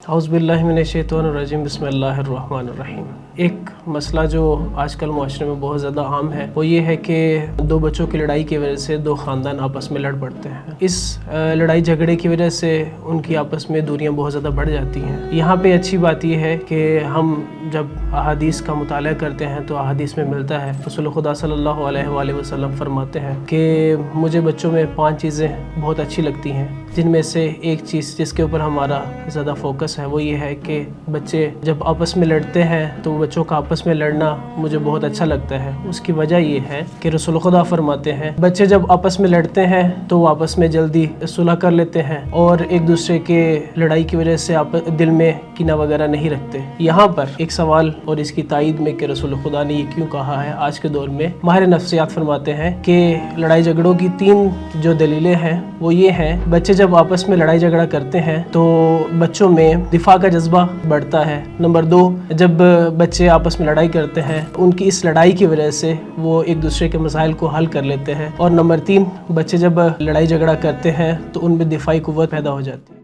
औज़ुबिल्लाहिमिनश्शैतानिर्रजीम बिस्मिल्लाहिर्रहमानिर्रहीम। एक मसला जो आजकल मुआशरे में बहुत ज़्यादा आम है वो ये है कि दो बच्चों की लड़ाई की वजह से दो ख़ानदान आपस में लड़ पड़ते हैं। इस लड़ाई झगड़े की वजह से उनकी आपस में दूरियां बहुत ज़्यादा बढ़ जाती हैं। यहाँ पे अच्छी बात यह है कि हम जब अहादीस का मुताला करते हैं तो अहादीस में मिलता है, रसूल खुदा सल्लल्लाहु अलैहि वसल्लम फरमाते हैं कि मुझे बच्चों में 5 चीज़ें बहुत अच्छी लगती हैं, जिनमें से एक चीज़ जिसके ऊपर हमारा ज़्यादा फोकस है वो ये है कि बच्चे जब आपस में लड़ते हैं तो बच्चों का आपस में लड़ना मुझे बहुत अच्छा लगता है। उसकी वजह ये है कि रसूल खुदा फरमाते हैं बच्चे जब आपस में लड़ते हैं तो वो आपस में जल्दी सुलह कर लेते हैं और एक दूसरे के लड़ाई की वजह से आप दिल में कीना वगैरह नहीं रखते। यहाँ पर एक सवाल और इसकी तायीद में कि रसूल खुदा ने ये क्यों कहा है, आज के दौर में माहिर नफ्सियात फरमाते हैं कि लड़ाई झगड़ों की 3 जो दलीलें हैं वो ये हैं, बच्चे जब आपस में लड़ाई झगड़ा करते हैं तो बच्चों में दिफा का जज्बा बढ़ता है। नंबर 2, जब बच्चे आपस में लड़ाई करते हैं उनकी इस लड़ाई की वजह से वो एक दूसरे के मसाइल को हल कर लेते हैं। और नंबर 3, बच्चे जब लड़ाई झगड़ा करते हैं तो उनमें दिफाई कुव्वत पैदा हो जाती है।